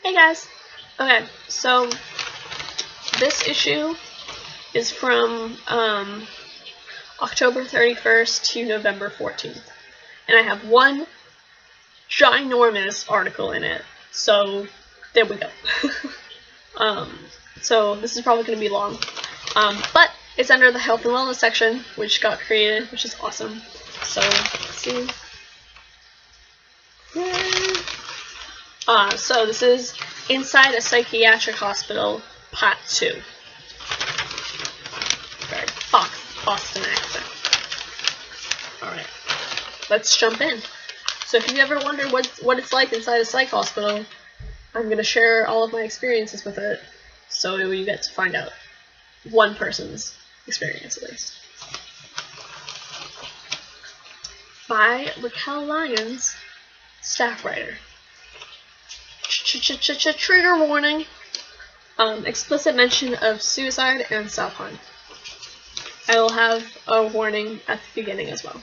Hey guys! Okay, so this issue is from October 31st to November 14th. And I have one ginormous article in it. So, there we go. So this is probably going to be long. But it's under the health and wellness section, which got created, which is awesome. So, let's see. Yay! So this is Inside a Psychiatric Hospital, Part 2. Very Boston accent. Alright, let's jump in. So if you ever wonder what it's like inside a psych hospital, I'm going to share all of my experiences with it, so you get to find out one person's experience at least. By Raquel Lyons, staff writer. Trigger warning. Explicit mention of suicide and self-harm. I will have a warning at the beginning as well.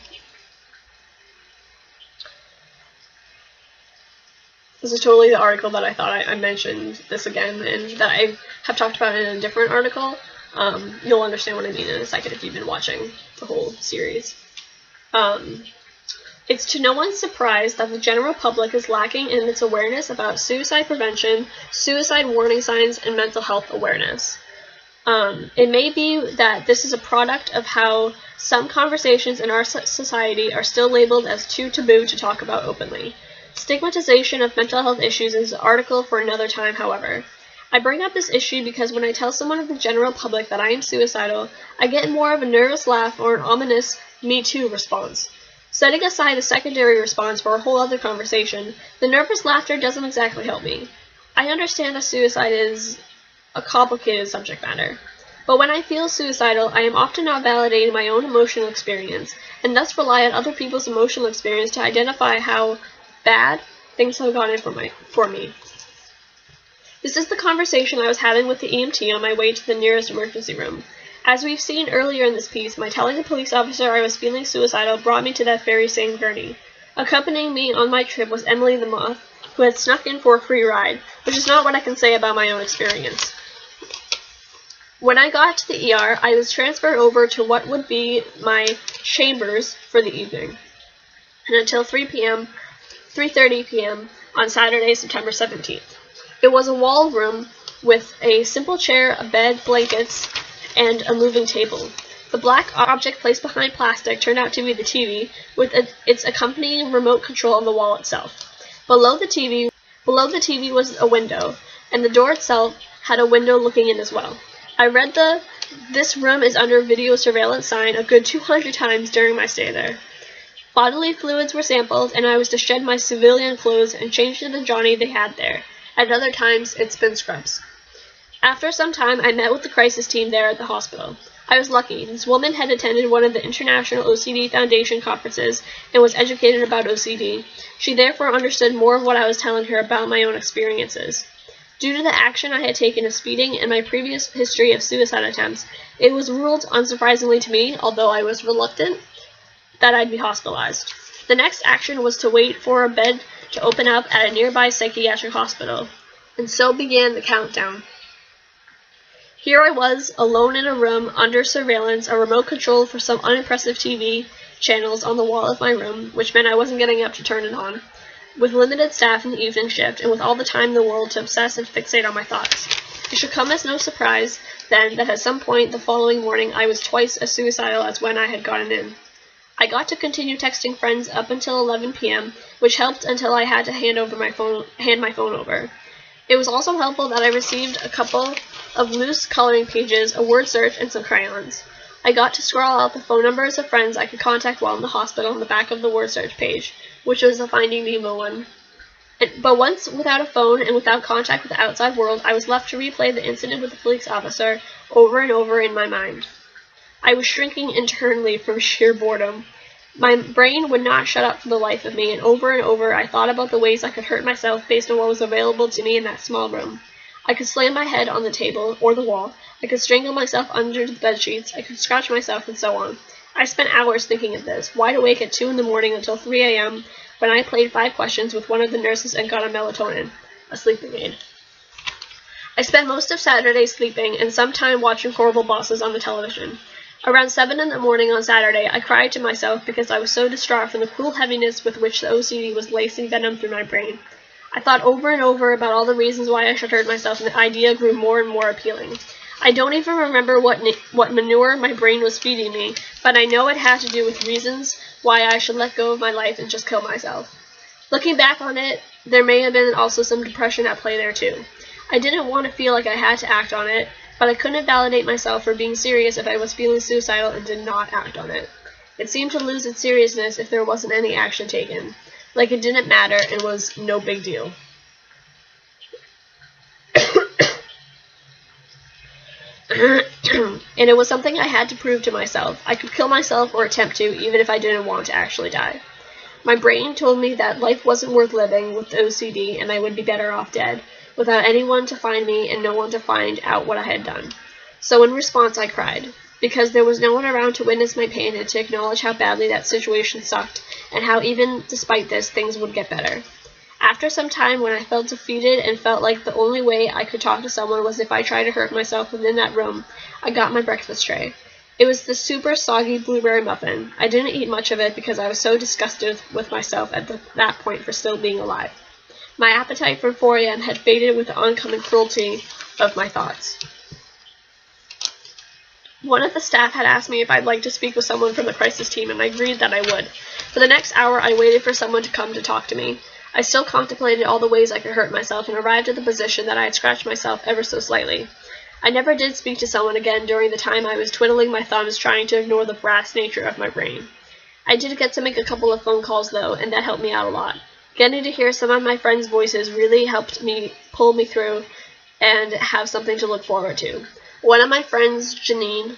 This is totally the article that I thought I mentioned this again, and that I have talked about in a different article. You'll understand what I mean in a second if you've been watching the whole series. It's to no one's surprise that the general public is lacking in its awareness about suicide prevention, suicide warning signs, and mental health awareness. It may be that this is a product of how some conversations in our society are still labeled as too taboo to talk about openly. Stigmatization of mental health issues is an article for another time, however. I bring up this issue because when I tell someone of the general public that I am suicidal, I get more of a nervous laugh or an ominous "me too" response. Setting aside a secondary response for a whole other conversation, the nervous laughter doesn't exactly help me. I understand that suicide is a complicated subject matter, but when I feel suicidal, I am often not validating my own emotional experience, and thus rely on other people's emotional experience to identify how bad things have gotten for me. This is the conversation I was having with the EMT on my way to the nearest emergency room. As we've seen earlier in this piece, my telling the police officer I was feeling suicidal brought me to that very same gurney. Accompanying me on my trip was Emily the Moth, who had snuck in for a free ride, which is not what I can say about my own experience. When I got to the ER, I was transferred over to what would be my chambers for the evening, and until 3:30 p.m. on Saturday, September 17th. It was a wall room with a simple chair, a bed, blankets, and a moving table. The black object placed behind plastic turned out to be the TV, with its accompanying remote control on the wall itself. Below the TV was a window, and the door itself had a window looking in as well. I read the "This room is under video surveillance" sign a good 200 times during my stay there. Bodily fluids were sampled, and I was to shed my civilian clothes and change to the Johnny they had there. At other times, it's been scrubs. After some time, I met with the crisis team there at the hospital. I was lucky. This woman had attended one of the International OCD Foundation conferences and was educated about OCD. She therefore understood more of what I was telling her about my own experiences. Due to the action I had taken of speeding and my previous history of suicide attempts, it was ruled, unsurprisingly to me, although I was reluctant, that I'd be hospitalized. The next action was to wait for a bed to open up at a nearby psychiatric hospital. And so began the countdown. Here I was, alone in a room, under surveillance, a remote control for some unimpressive TV channels on the wall of my room, which meant I wasn't getting up to turn it on, with limited staff in the evening shift, and with all the time in the world to obsess and fixate on my thoughts. It should come as no surprise, then, that at some point the following morning I was twice as suicidal as when I had gotten in. I got to continue texting friends up until 11 p.m., which helped until I had to hand my phone over. It was also helpful that I received a couple of loose coloring pages, a word search, and some crayons. I got to scrawl out the phone numbers of friends I could contact while in the hospital on the back of the word search page, which was a Finding Nemo one. But once without a phone and without contact with the outside world, I was left to replay the incident with the police officer over and over in my mind. I was shrinking internally from sheer boredom. My brain would not shut up for the life of me, and over I thought about the ways I could hurt myself based on what was available to me in that small room. I could slam my head on the table or the wall, I could strangle myself under the bedsheets, I could scratch myself, and so on. I spent hours thinking of this, wide awake at 2 in the morning until 3 a.m., when I played 5 questions with one of the nurses and got a melatonin, a sleeping aid. I spent most of Saturday sleeping and some time watching Horrible Bosses on the television. Around 7 in the morning on Saturday, I cried to myself because I was so distraught from the cruel heaviness with which the OCD was lacing venom through my brain. I thought over and over about all the reasons why I should hurt myself, and the idea grew more and more appealing. I don't even remember what manure my brain was feeding me, but I know it had to do with reasons why I should let go of my life and just kill myself. Looking back on it, there may have been also some depression at play there too. I didn't want to feel like I had to act on it, but I couldn't validate myself for being serious if I was feeling suicidal and did not act on it. It seemed to lose its seriousness if there wasn't any action taken. Like it didn't matter and was no big deal. And it was something I had to prove to myself. I could kill myself or attempt to, even if I didn't want to actually die. My brain told me that life wasn't worth living with OCD and I would be better off dead, without anyone to find me and no one to find out what I had done. So in response I cried, because there was no one around to witness my pain and to acknowledge how badly that situation sucked, and how even despite this, things would get better. After some time, when I felt defeated and felt like the only way I could talk to someone was if I tried to hurt myself within that room, I got my breakfast tray. It was the super soggy blueberry muffin. I didn't eat much of it because I was so disgusted with myself at that point for still being alive. My appetite for 4 a.m. had faded with the oncoming cruelty of my thoughts. One of the staff had asked me if I'd like to speak with someone from the crisis team, and I agreed that I would. For the next hour, I waited for someone to come to talk to me. I still contemplated all the ways I could hurt myself and arrived at the position that I had scratched myself ever so slightly. I never did speak to someone again during the time I was twiddling my thumbs trying to ignore the brass nature of my brain. I did get to make a couple of phone calls though, and that helped me out a lot. Getting to hear some of my friends' voices really helped me pull me through and have something to look forward to. One of my friends, Janine,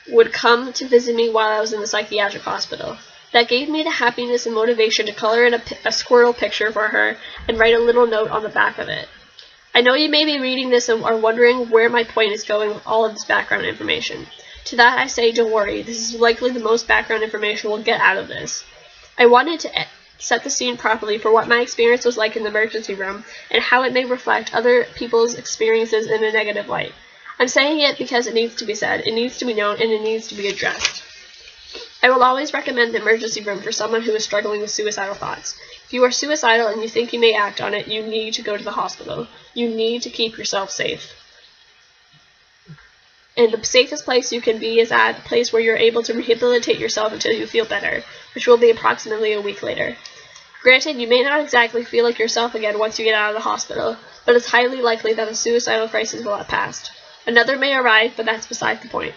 would come to visit me while I was in the psychiatric hospital. That gave me the happiness and motivation to color in a squirrel picture for her and write a little note on the back of it. I know you may be reading this and are wondering where my point is going with all of this background information. To that I say, don't worry, this is likely the most background information we'll get out of this. I wanted to set the scene properly for what my experience was like in the emergency room and how it may reflect other people's experiences in a negative light. I'm saying it because it needs to be said, it needs to be known, and it needs to be addressed. I will always recommend the emergency room for someone who is struggling with suicidal thoughts. If you are suicidal and you think you may act on it, you need to go to the hospital. You need to keep yourself safe. And the safest place you can be is at a place where you're able to rehabilitate yourself until you feel better, which will be approximately a week later. Granted, you may not exactly feel like yourself again once you get out of the hospital, but it's highly likely that the suicidal crisis will have passed. Another may arrive, but that's beside the point.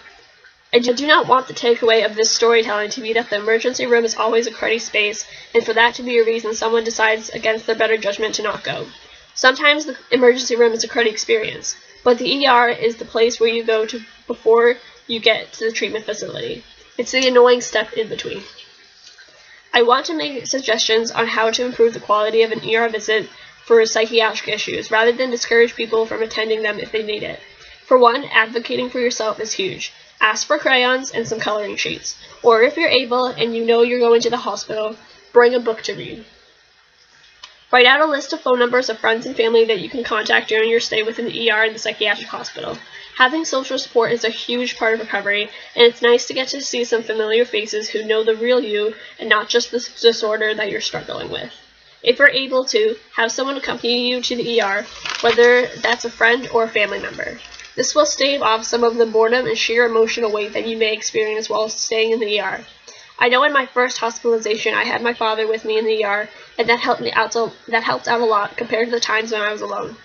I do not want the takeaway of this storytelling to be that the emergency room is always a cruddy space, and for that to be a reason someone decides against their better judgment to not go. Sometimes the emergency room is a cruddy experience, but the ER is the place where you go to before you get to the treatment facility. It's the annoying step in between. I want to make suggestions on how to improve the quality of an ER visit for psychiatric issues, rather than discourage people from attending them if they need it. For one, advocating for yourself is huge. Ask for crayons and some coloring sheets. Or if you're able and you know you're going to the hospital, bring a book to read. Write out a list of phone numbers of friends and family that you can contact during your stay within the ER and the psychiatric hospital. Having social support is a huge part of recovery, and it's nice to get to see some familiar faces who know the real you and not just the disorder that you're struggling with. If you're able to, have someone accompany you to the ER, whether that's a friend or a family member. This will stave off some of the boredom and sheer emotional weight that you may experience while staying in the ER. I know in my first hospitalization I had my father with me in the ER, and that helped out a lot compared to the times when I was alone.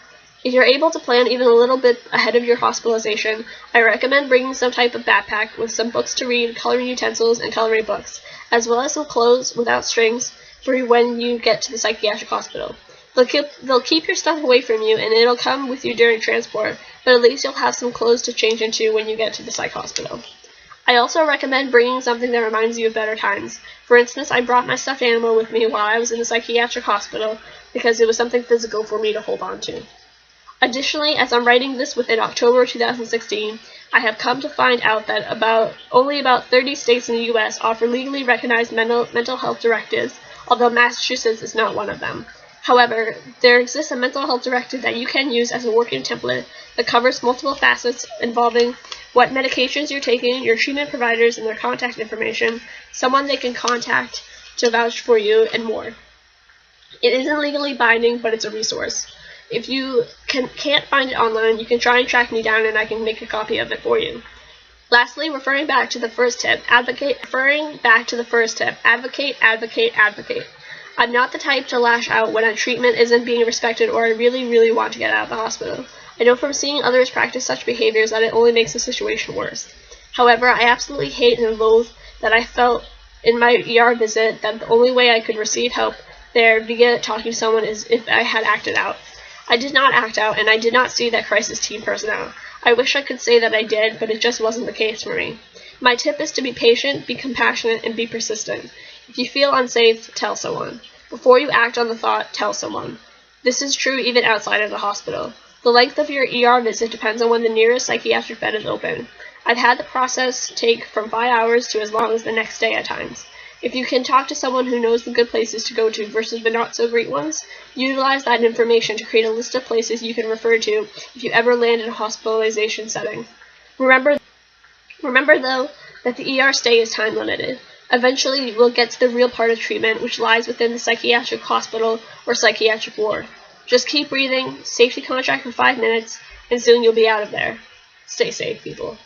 If you're able to plan even a little bit ahead of your hospitalization, I recommend bringing some type of backpack with some books to read, coloring utensils, and coloring books, as well as some clothes without strings for when you get to the psychiatric hospital. They'll keep your stuff away from you, and it'll come with you during transport, but at least you'll have some clothes to change into when you get to the psych hospital. I also recommend bringing something that reminds you of better times. For instance, I brought my stuffed animal with me while I was in the psychiatric hospital because it was something physical for me to hold on to. Additionally, as I'm writing this within October 2016, I have come to find out that only about 30 states in the U.S. offer legally recognized mental health directives, although Massachusetts is not one of them. However, there exists a mental health directive that you can use as a working template that covers multiple facets involving what medications you're taking, your treatment providers and their contact information, someone they can contact to vouch for you, and more. It isn't legally binding, but it's a resource. If you can't find it online, you can try and track me down and I can make a copy of it for you. Lastly, referring back to the first tip, advocate, advocate. I'm not the type to lash out when a treatment isn't being respected or I really want to get out of the hospital. I know from seeing others practice such behaviors that it only makes the situation worse. However, I absolutely hate and loathe that I felt in my ER visit that the only way I could receive help there via talking to someone is if I had acted out. I did not act out, and I did not see that crisis team personnel. I wish I could say that I did, but it just wasn't the case for me. My tip is to be patient, be compassionate, and be persistent. If you feel unsafe, tell someone. Before you act on the thought, tell someone. This is true even outside of the hospital. The length of your ER visit depends on when the nearest psychiatric bed is open. I've had the process take from 5 hours to as long as the next day at times. If you can talk to someone who knows the good places to go to versus the not-so-great ones, utilize that information to create a list of places you can refer to if you ever land in a hospitalization setting. Remember though, that the ER stay is time-limited. Eventually, we'll get to the real part of treatment, which lies within the psychiatric hospital or psychiatric ward. Just keep breathing, safety contract for 5 minutes, and soon you'll be out of there. Stay safe, people.